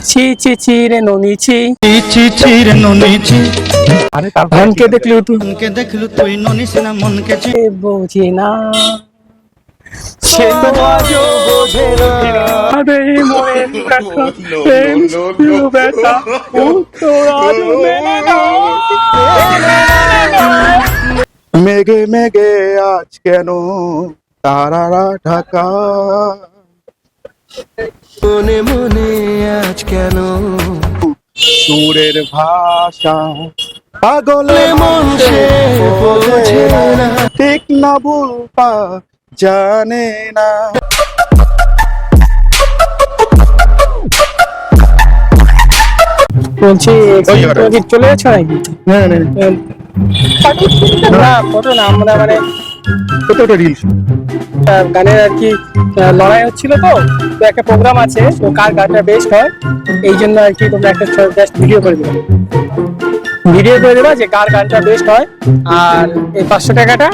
ছি ছি ছি রে ননি ছি রে ননি ছি। আরে ধনকে দেখলু তুই মনকে দেখলু তুই ননি সিনা মনকে ছি। বোঝে না সে তো আজও বোঝে না আরে মনের ব্যথা প্রেম শুধু ব্যথা উত্তর আজও মেলে না মেঘে মেঘে আজ কেন তারারা ঢাকা, মনে মনে আজ কেন সুরের ভাষা পাগলে মন সে বোঝে না, ঠিক না ভুল পা জানে না। বলছি তুমি কি চলে যাচ্ছ নাকি? না ফটো না, আমরা মানে ছোট রিলস গানের আর কি লড়াই হচ্ছিল, তো তো একটা প্রোগ্রাম আছে, তো কার গানটা বেস্ট হয় এই জন্য আর কি তোমরা একটা জাস্ট ভিডিও করে দেবে, যে কার গানটা বেস্ট হয়। আর এই 500 টাকাটা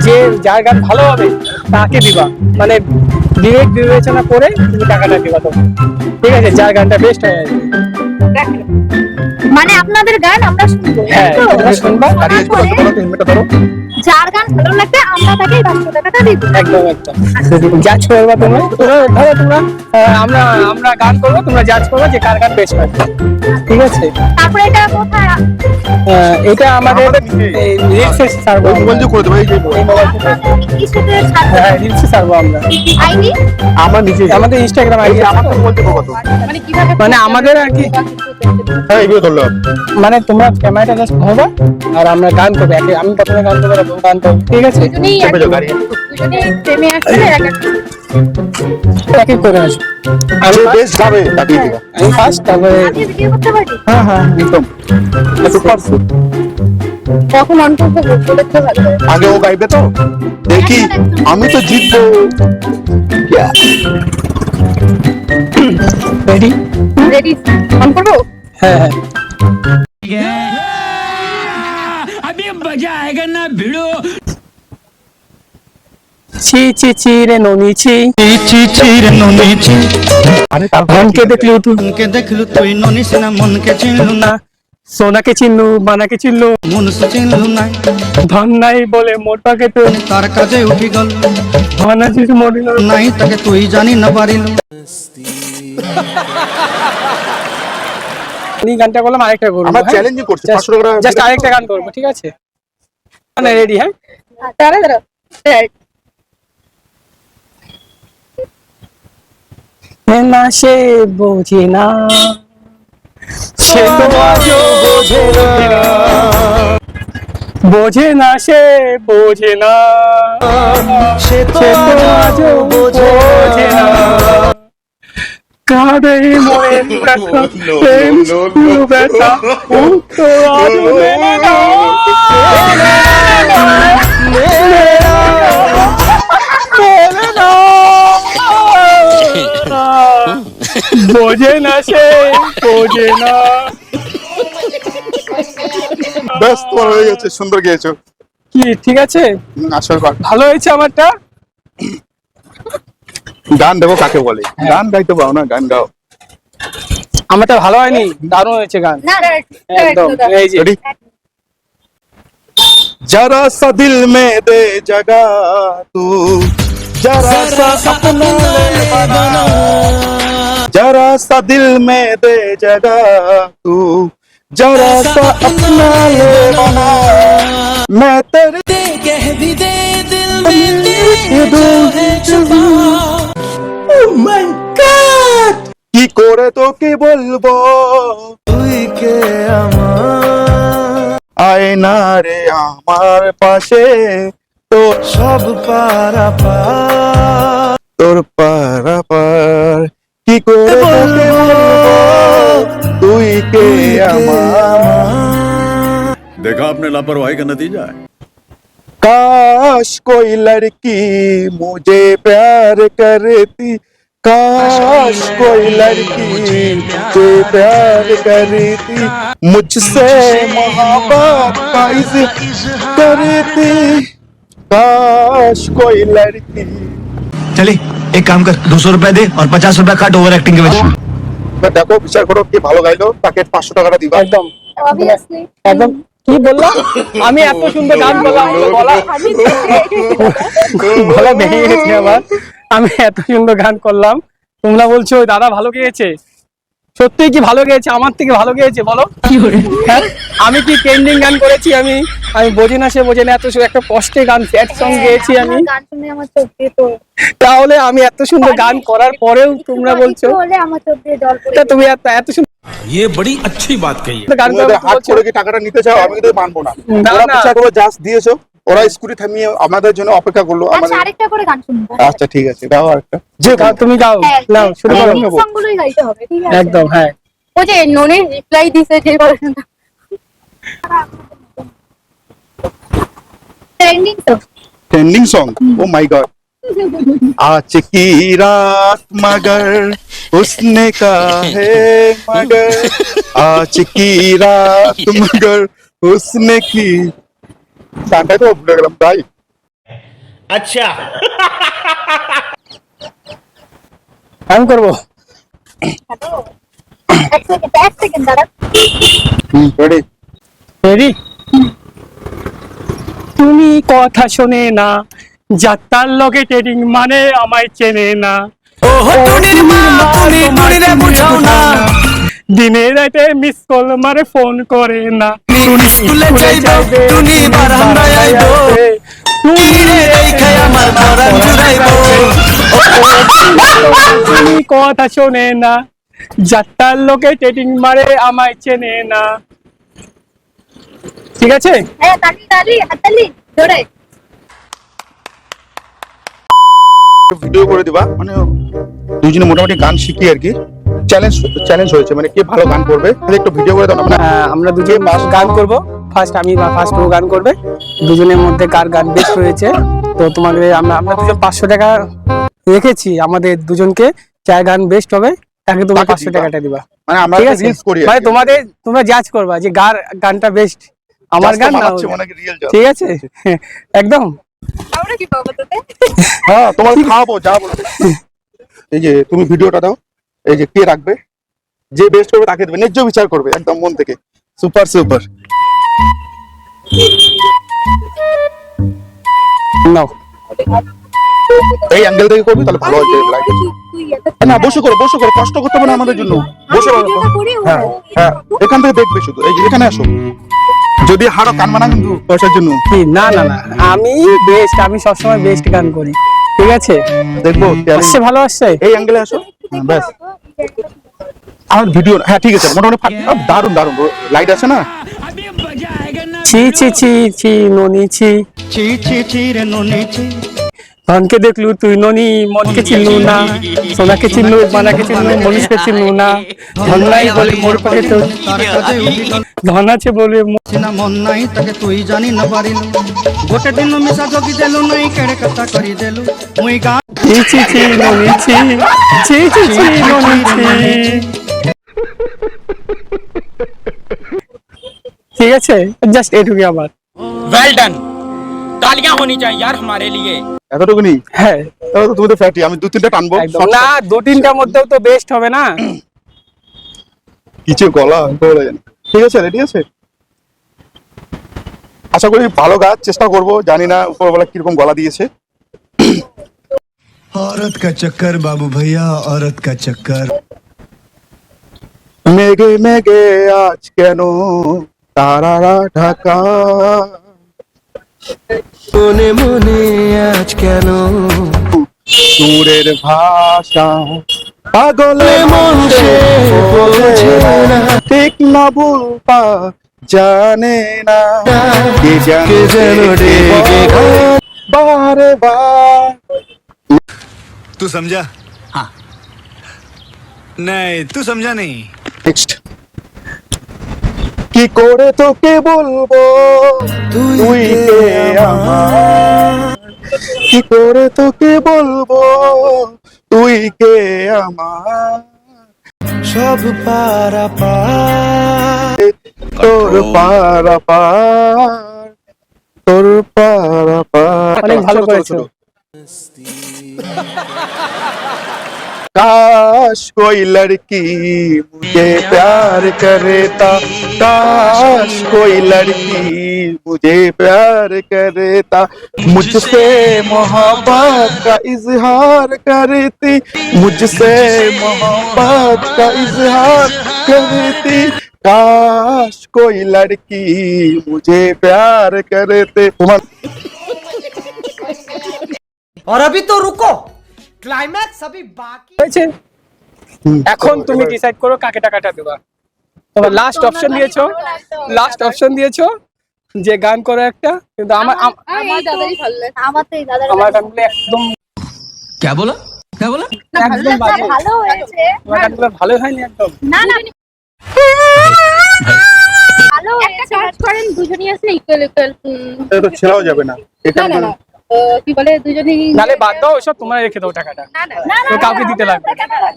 যে যার গান ভালো হবে তাকে দিবা, মানে ডিরেক্ট বিবেচনা করে তুমি টাকাটা দিবা তো, ঠিক আছে? যার গানটা বেস্ট হয় আর কি। মানে আপনাদের গান আমরা শুনবো, হ্যাঁ তাই তো? তোমরা শুনবা, যার গান ভালো লাগবে আমরা তাকে 500 টাকাটা দিব। একদম একদম জাজ করবা তোমরা, ধরো তোমরা আমরা গান করবো, তোমরা জাজ করবে যে কার গান বেস্ট হয়, ঠিক আছে? তারপরে এটা কোথায় এটা আমাদের রিলসে ছাড়বো, বন্ধু করে দেবো, এই যে এই মোবাইল থেকে। কিসেতে ছাড়বে? হ্যাঁ রিলসে ছাড়বো আমরা, আইডি আমরা নিজে আমাদের ইনস্টাগ্রাম আইডি আছে, বলতে কত, মানে কিভাবে মানে আমাদের আর কি, হ্যাঁ এইগুলো ধরলাম। মানে তোমরা ক্যামেরাটা জাস্ট ধরবা আর আমরা গান করবো, আমি প্রথমে গান করবো, তুমি গান করবো, ঠিক আছে? দুজনেই চেপে যাও গাড়ি। দুজনেই প্রেমে আসলে এক এক এক করে আসবো, যে বেশ যাবে তাকে দিবা। আমি ফার্স্ট, তারপরে আগে ভিডিও করতে পারি। হ্যাঁ হ্যাঁ একদম কখন অন করতে বলতে ভালো হয়। আগে ও গাইবে তো, দেখি আমি তো জিতবো। রেডি? রেডি অন করবো? হ্যাঁ হ্যাঁ अभी मजा आएगा ना भिड़ो। ছি ছি ছি রে ননি ছি রে ননি ছি। আরে ধনকে দেখলু তুই মনকে দেখলু তুই ননি সিনা মনকে চিনলু না। সোনাকে চিনলু বানাকে চিনলু, মনুষ্য চিনলু নাই, ধন নাই বলে মোর পাকে তো তার কাজে উঠি গল ধন আছে মরিল নাই, তাকে তুই জানি না পারিল। এই গানটা করলাম, আরেকটা করবো, আমরা চ্যালেঞ্জ করছি 500 টাকা জাস্ট আরেকটা গান করবো, ঠিক আছে? মানে রেডি? হ্যাঁ দাঁড়া না সে বোঝে না সে তো আজও বোঝে না সে বোঝে না সে তো আজও বোঝে না কাঁদে মনের ব্যথা প্রেম শুধু ব্যথা উত্তর আজও মেলে না বোঝে না সে বোঝে না। ব্যাস তোমার হয়ে গেছে, সুন্দর গেয়েছো। কি ঠিক আছে? আসল ভালো হয়েছে আমারটা? গান দেবো কাকে বলে? গান গাইতে পারো না, গান গাও। আমারটা ভালো হয়নি? দারুণ হয়েছে গান, না একদম। এই যে Ready? जरा सा दिल में दे जगह तू, जरा सा अपना ले बना, जरा सा दिल में दे जगह तू, जरा सा अपना ले बना, मैं तेरे कह भी दे दिल में जो है छुपा। Oh my God! কি করে তোকে বলবো তুই কে আমার আয়না রে আমার পাশে, তো সব পারাপার। তোর পারাপার কি করে তোকে বলবো তুই কে আমার। देखा आपने लापरवाही का नतीजा है। काश कोई लड़की मुझे प्यार करती, काश कोई लड़की मुझे प्यार करती, मुझसे मोहब्बत का इज़हार करती, काश कोई लड़की। चले एक काम कर 200 रुपए दे और 50 रुपए काट ओवर एक्टिंग के वजह। এবার দেখো বিচার করো কি ভালো গাইলো, তাকে 500 টাকাটা দিবা। একদম অবভিয়াসলি একদম। কি বললাম আমি এত সুন্দর গান করলাম, আমার গলা গলা ভেঙে গেছে আমার। আমি এত সুন্দর গান করলাম, তোমরা বলছো ওই দাদা ভালো গেয়েছে। সত্যি কি ভালো গেয়েছে? আমার থেকে ভালো গেয়েছে বলো? হ্যাঁ, আমি কি ট্রেন্ডিং গান করেছি? আমি আমি বোঝে না, সে বোঝে না, এত একটা কষ্টে গান স্যাড সং গেয়েছি আমি। গান শুনে আমার চোখ দিয়ে তো তাহলে আমি এত সুন্দর গান করার পরেও তোমরা বলছো একটু হলে আমার চোখ দিয়ে জল পড়ে তা তুমি এত সুন্দর ये बड़ी अच्छी बात कही है। গান তুমি ওদের হাত করছো। করে কি টাকাটা নিতে চাও? আমি কিন্তু মানবো না। না, ওরা না। বিচার করো, জাস্ট দিয়েছো, ওরা স্কুটি থামিয়ে আমাদের জন্য অপেক্ষা করলো। আচ্ছা আমাদের আরেকটা করে গান শুনবো। আচ্ছা ঠিক আছে, দাও আরেকটা। যে গাও, তুমি গাও, হ্যাঁ, নাও শুরু করো। নেবো। সবগুলোই গাইতে হবে, ঠিক আছে? একদম হ্যাঁ। ওই যে ননির রিপ্লাই দিছে যে ট্রেন্ডিং তো trending song, oh my God. आज की रात मगर उसने कहा है मगर, आज की रात मगर उसने की। गानটা তো ভুলে গেলাম ভাই। আমি করবো। এক সেকেন্ড দাঁড়া। রেডি? রেডি? তুমি কথা শোনে না, যাত্রার লগে ট্রেডিং মানে আমায় চেনে না। ओहो टुनिर माँ टुनी टुनी रे बुझाओ ना দিনে রাতে মিস কল মারে ফোন করে না। টুনি স্কুলে যাইবো টুনি বারান্দায় আইবো টুনি রে দেখাই আমার পরাণ জুড়াইবো তুমি কথা শোনে না, যাত্রার লোকে ট্রেডিং মারে আমায় চেনে না। ঠিক আছে? হ্যাঁ, তালি তালি হাততালি জোরে। ভিডিও করে দিবা, মানে দুজনে মোটামুটি গান শিখি আর কি। চ্যালেঞ্জ হয়েছে, মানে কে ভালো গান করবে একটু ভিডিও করে দাও না। মানে আমরা দুজন গান করব। ফার্স্ট আমি বা ফার্স্ট ও গান করবে। দুজনের মধ্যে কার গান বেস্ট হয়েছে, তো তোমাকে আমরা দুজন 500 টাকা রেখেছি। আমাদের দুজনকে যার গান বেস্ট হবে তাকে তুমি তাকে 500 দিবা। টাকাটা দিবা। মানে আমরা ঠিক আছে? রিলস করি আর মানে কি। তোমরা জাজ করবা যে গানটা বেস্ট আমার Just গান না বানাচ্ছে ওর। মনে কি রিয়েল জব। ঠিক আছে? একদম। আমরা কি পাবো তোতে? হ্যাঁ, তোমার খাওয়াবো যা বলবে। এই যে তুমি ভিডিওটা দাও, এই যে কে রাখবে, যে বেস্ট করবে তাকে দেবে, ন্যায্য বিচার করবে একদম মন থেকে। Super super. নাও। এই অ্যাঙ্গেল থেকে করবি তাহলে ভালো হবে লাইভ। তুই এত না, বসে করো কষ্ট করতে হবে না আমাদের জন্য। বসে করো। ভিডিওটা করি ও হ্যাঁ হ্যাঁ, এখান থেকে দেখবে শুধু, এই যে এখানে আসো। যদি হারো কান মানা কিন্তু পয়সার জন্য। কি? না না না, আমি বেস্ট, আমি সবসময় বেস্ট গান করি। ঠিক আছে? দেখবো আসছে, ভালো আসছে। এই অ্যাঙ্গেলে আসো। হ্যাঁ, ব্যাস আমার ভিডিও। হ্যাঁ ঠিক আছে, মোটামুটি দারুন দারুন লাইট আছে না। ছি ছি ছি ছি ননি ছি, ছি ছি ছি রে ননি ছি। ধনকে দেখলু তুই ননি, মনকে চিনলু না, সোনাকে চিনলু, মানাকে চিনলু, মনীষকে চিনলু না। ধন নাই বলে মোর পাখে তো, তার কাজে উঠি গল ধন আছে বলে সিনা মন নাই তাকে তুই জানি না পারিলু। গোটে দিন মিশা জগি দেলু নাই কেড়ে কথা করি দেলু মুই গান। ছি ছি ছি ননি ছি, ছি ছি ছি ননি ছি। ঠিক আছে? জাস্ট এটুকুই আমার। वेल डन तालियां होनी चाहिए यार हमारे लिए। এতটুকুনি? হ্যাঁ তাহলে তো তুমি তো ফ্যাটি, আমি 2-3টা টানবো। একদম। না, 2-3টার মধ্যেও তো বেস্ট হবে না। কিছু গলা বলে জানি। ঠিক আছে, রেডি আছে? আশা করি ভালো গাছ চেষ্টা করব, জানি না উপরওয়ালা কিরকম গলা দিয়েছে। औरत का चक्कर बाबू भैया औरत का चक्कर। মেঘে মেঘে আজ কেন তারারা ঢাকা, মনে মনে আজ কেন সুরের ভাষা পাগলে মন সে বোঝে না ঠিক না ভুল পা জানে না, কে যেন ডেকে বারে বার। तू समझा? हाँ। नहीं तू समझा नहीं। নেক্সট। কি করে তোকে বলবো তুই কে আমার, কি করে তোকে বলবো তুই কে আমার, সব পারা পার তোর পারাপার, তোর পারাপার। অনেক ভালো ছোট, ছোট, করেছো। ছোট। काश कोई लड़की मुझे प्यार करता, काश कोई लड़की मुझे प्यार करता, मुझसे मोहब्बत का इजहार करती, मुझसे मोहब्बत का इजहार करती, काश कोई लड़की मुझे प्यार करते। और अभी तो रुको, क्लाइमैक्स अभी बाकी। হয়েছে এখন তুমি ডিসাইড করো কাকে টাকাটা দেবা। তোমার লাস্ট অপশন দিয়েছো, লাস্ট অপশন দিয়েছো যে গান করো একটা, কিন্তু আমার আমার দাদারই ভালো লাগে, আমার তো এই দাদার আমার গানগুলো একদম क्या बोला क्या बोला? একদম বাজে, ভালো হয়েছে। আমার গানগুলো ভালো হয়নি একদম। না না ভালো একটা কাজ করেন, দুজনই আসলে ইকুয়াল ইকুয়াল। এটা তো ছেড়াও যাবে না না এখানে। না না কি বলে, দুজনই নালে বাদ দাও ওসব, তোমরা রেখে দাও টাকাটা, না না তো কাউকে দিতে লাগবে না।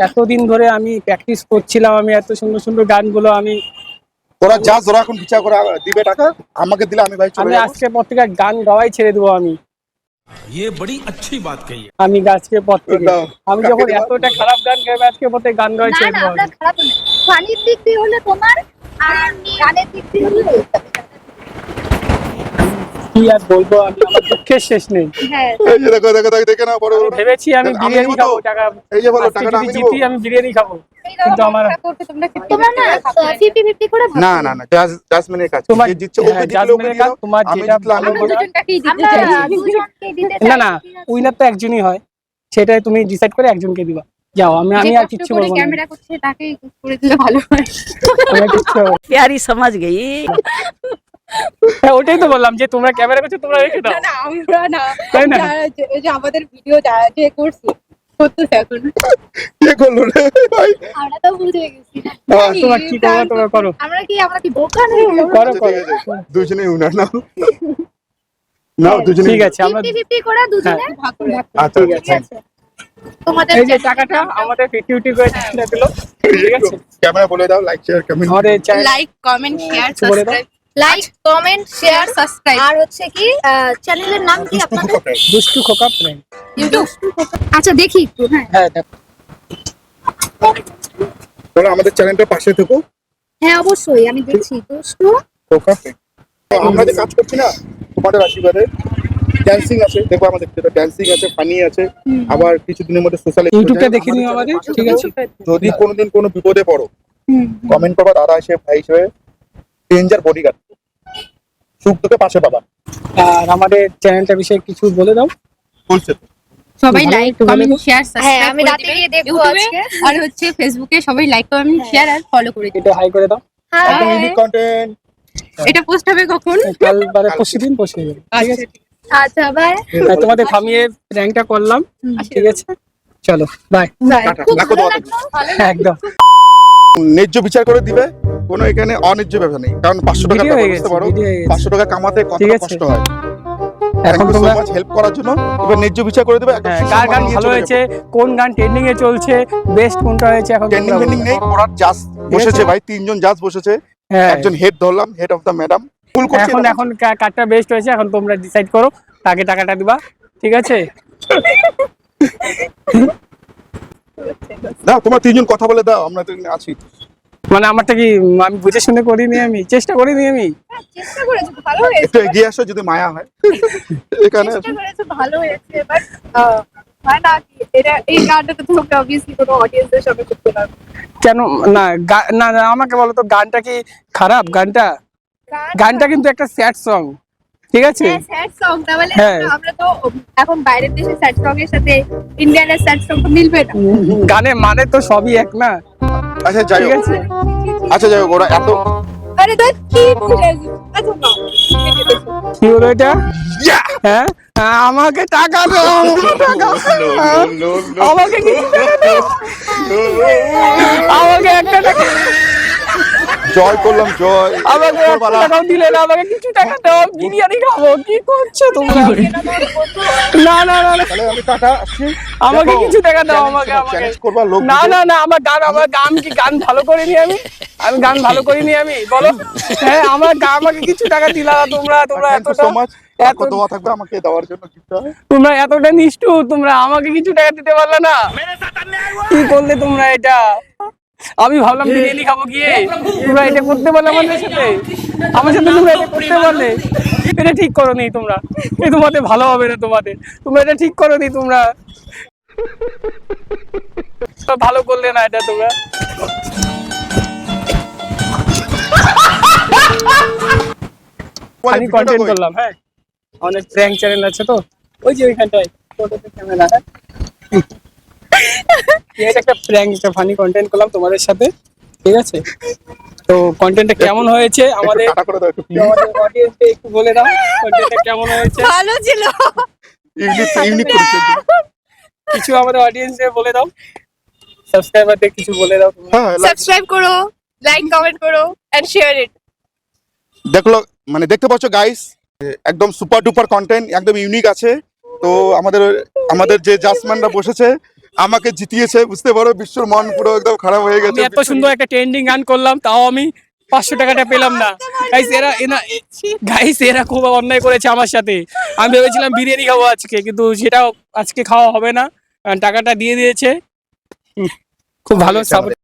এতদিন ধরে আমি প্র্যাকটিস করছিলাম, আমি এত সুন্দর সুন্দর গানগুলো আমি তোরা যা জোরা এখন বিচার করে দিবে টাকা, আমাকে দিলে আমি ভাই চলে আমি যাবো। আজকে পর থেকে গান গাওয়াই ছেড়ে দেবো। ये बड़ी अच्छी बात कही है। আমি আজকে পর থেকে, দাও। আমি যখন এতটা খারাপ গান গাইবো আজকে পর থেকে গান গাওয়াই না ছেড়ে না দেবো। আমরা খারাপ না, ফানির দিক দিয়ে হলে তোমার, আর গানের দিক দিয়ে হলে কি আর বলবো, আমি আমার দুঃখের শেষ নেই। হ্যাঁ। এই যে দেখো দেখো দেখো, দেখে নাও বড় আমি বড়। ভেবেছি আমি আমি বিরিয়ানি নিবো তো। খাবো, টাকা এই যে বলো আজকে টাকাটা যদি আমি নিবো। জিতি আমি বিরিয়ানি খাবো, কিন্তু আমার তোমরা না 50-50 করে ভাগ না না না, জাসমিনের কাছে তোমার যে জিতছে ওকে হ্যাঁ, দিলে ওকে জাজমেন্টের দিয়ে দাও, কাজ, তোমার আমি যেটা জিতলে আমি ভালো বলবো। দুজনকেই দিতে চাই, দুজনকেই দিতে চাই। না না, উইনার তো একজনই হয়, সেটাই তুমি ডিসাইড করে একজনকে দিবা। যাও, আমি আমি আর কিচ্ছু বলবো না, ক্যামেরা করছে তাকেই করে দিলে ভালো হয়। আমি আর কিচ্ছু বলবো না। प्यारी समझ गई। হ্যাঁ, ওটাই তো বললাম যে তোমরা ক্যামেরা করছো, তোমরা রেখে দাও। না আমরা না, তাই না? যে আমাদের ভিডিও যারা যে করছে করতেছে এখন, কে করলো রে ভাই? আমরা তো বুঝে গেছি। তোমার কি করবো তোমরা করো, আমরা কি বোকা নাকি? করো আচ্ছা, করো। ঠিক আছে, দুজনেই উনার নাও নাও, দুজনে ঠিক আছে, আমরা 50-50 করে দুজনে ভাগ করে ভাগ করে। আচ্ছা ঠিক আচ্ছা আছে। তোমাদের এই যে টাকাটা আমাদের 50-50 করে টাকাটা দিলো, ঠিক আছে? ক্যামেরা বলে দাও, লাইক শেয়ার কমেন্ট। আমাদের চ্যানেল লাইক কমেন্ট শেয়ার বলে দাও। Subscribe, like comment share subscribe, আর হচ্ছে কি চ্যানেলের নাম কি আপনাদের? দুষ্টু খোকা প্রেম। ইউটিউব। আচ্ছা দেখি একটু। হ্যাঁ হ্যাঁ দেখো। তোমরা আমাদের চ্যানেলটার পাশে থেকো। হ্যাঁ অবশ্যই আমি দেখছি। দুষ্টু ওকে, তো আমরা যে কাজ করছি না তোমাদের আশীর্বাদে, ড্যান্সিং আছে, দেখো আমাদের ড্যান্সিং আছে, ফানি আছে, আবার কিছুদিনের মধ্যে সোশ্যাল ইউটিউবটা দেখে নিও আমাদের, ঠিক আছে? যদি কোনোদিন কোনো বিপদে পড়ো কমেন্ট করবা, দাদা হিসেবে ভাই হিসেবে ডেঞ্জার বডিগার্ড, সুখ দুঃখে পাশে পাবা। আর আমাদের চ্যানেলটা বিষয়ে কিছু বলে দাও। বলছে তো সবাই ভালো লাইক একটু বলে কমেন্ট দাও। শেয়ার সাবস্ক্রাইব, আমি রাতে গিয়ে দেখবো আজকে, আর হচ্ছে ফেসবুকে সবাই লাইক কমেন্ট শেয়ার আর ফলো করে দিও। এটা হাই করে দাও। একদম ইউনিক কন্টেন্ট। এটা পোস্ট হবে কখন? কাল বারে পরশুদিন বসে যাবে, ঠিক আছে? আচ্ছা বাই আর তোমাদের থামিয়ে র্যাঙ্কটা করলাম, ঠিক আছে? চলো বাই। বাই। খুব রাখো ভালো তো। লাগলো। একদম ন্যায্য বিচার করে দিবে, কোনো এখানে অন্যায্য ব্যাপার নেই, কারণ 500 টাকা ভিডিও হয়ে বুঝতে গেছে, পারো, ভিডিও হয়ে গেছে। 500 টাকা কামাতে ঠিক কতটা আছে। কষ্ট হয়। এখন তোমরা হেল্প করার জন্য এবার ন্যায্য বিচার করে দেবে। একদম কার গান নিয়ে ভালো চলে হয়েছে, যাবে। কোন গান ট্রেন্ডিং এ চলছে, বেস্ট কোনটা হয়েছে, এখন ট্রেন্ডিং তোমরা ট্রেন্ডিং বলো। নেই, ওরা জাজ বসেছে ভাই, 3 জন জাজ বসেছে, হ্যাঁ, একজন হেড ধরলাম, হেড অফ দা ম্যাডাম, ফুল করছে। এখন এখন কারটা বেস্ট হয়েছে, এখন তোমরা ডিসাইড করো কাকে টাকাটা দিবা, ঠিক আছে? দাও, তোমরা 3 জন কথা বলে দাও, আমরা তো এখানে আছি। মানে আমারটা কি আমি বুঝে শুনে করিনি, আমি চেষ্টা করিনি আমি। চেষ্টা করেছো, ভালো হয়েছে। একটু এগিয়ে আসো যদি মায়া হয় এখানে। চেষ্টা করেছো, ভালো হয়েছে, বাট হয় না কি এটা, এই গানটা তো তোমরা অবভিয়াসলি কোনো অডিয়েন্সের সঙ্গে করতে পারবে কেন না? না না, আমাকে বলো তো, গানটা কি খারাপ? গানটা কিন্তু একটা স্যাড সং, ঠিক আছে? হ্যাঁ স্যাড সং, তাহলে হ্যাঁ। আমরা তো এখন বাইরের দেশে স্যাড সং এর সাথে ইন্ডিয়ানের স্যাড সং তো মিলবে না। গানে মানে তো সবই এক না, আচ্ছা যাই ঠিক হোক, আছে? আচ্ছা যাই হোক, ওরা এত আরে তো কি বুঝাই? আচ্ছা না কি হলো এটা? হ্যাঁ, আমাকে টাকা দাও, আমাকে টাকা দাও। আমাকে কিছু টাকা দাও। আমাকে একটা টাকা জয় করলাম জয় আমাকে 100 টাকাও দিলে না, আমাকে কিছু টাকা দাও, বিরিয়ানি খাবো। কি করছো তোমরা? না না না না, তাহলে আমি টাকা আসছি আমাকে দেখো, কিছু টাকা দাও, challenge আমাকে করো, আমাকে challenge করবা লোক না দিবে। না না, আমার গান কি গান ভালো করিনি আমি? আমি গান ভালো করিনি আমি, বলো। হ্যাঁ, আমাকে কিছু টাকা দিলা না তোমরা। তোমরা Thank you এতটা so much. এত আপনার দোয়া থাকবে আমাকে দেওয়ার জন্য গিফটটা। তোমরা এতটা নিষ্ঠুর, তোমরা আমাকে কিছু টাকা দিতে পারলে না। কি করলে তোমরা এটা? আমি ভাবলাম বিরিয়ানি খাবো গিয়ে, তোমরা এটা করতে পারলে আমার সাথে তোমরা এটা করতে পারলে। এটা ঠিক করোনি তোমরা, তোমাদের ভালো হবে না। তোমরা এটা ঠিক করোনি, তোমরা ভালো করলে না এটা তোমরা। আমি ভিডিওটা কন্টেন্ট কই? করলাম, হ্যাঁ অনেক প্র্যাঙ্ক চ্যানেল আছে তো, ওই যে ওইখানটায় ফটোতে ক্যামেরা। হ্যাঁ এটা একটা প্র্যাঙ্ক, একটা ফানি কন্টেন্ট করলাম তোমাদের সাথে, ঠিক আছে? তো কন্টেন্টটা কেমন হয়েছে আমাদের টাটা করে দাও একটু please। অডিয়েন্সকে একটু বলে দাও কন্টেন্টটা কেমন হয়েছে। ভালো ছিল। ইউনিক করেছে। কিছু আমাদের অডিয়েন্সকে বলে দাও, সাবস্ক্রাইবারদের কিছু বলে দাও তোমরা। হ্যাঁ সাবস্ক্রাইব করো, লাইক কমেন্ট করো এন্ড শেয়ার ইট। দেখলো মানে দেখতে পাচ্ছ গাইস, একদম সুপার ডুপার কন্টেন্ট, একদম ইউনিক আছে। তো আমাদের যে জাজম্যানরা বসেছে আমাকে জিতিয়েছে, বুঝতে পারো বিশ্বর মন পুরো একদম খারাপ হয়ে আমি গেছে। এত সুন্দর একটা ট্রেন্ডিং গান করলাম, তাও আমি 500 টাকাটা পেলাম না। গাইস এরা খুব অন্যায় করেছে আমার সাথে। আমি ভেবেছিলাম বিরিয়ানি খাবো আজকে, কিন্তু সেটাও আজকে খাওয়া হবে না, কারণ টাকাটা দিয়ে দিয়েছে। খুব ভালো সাপোর্ট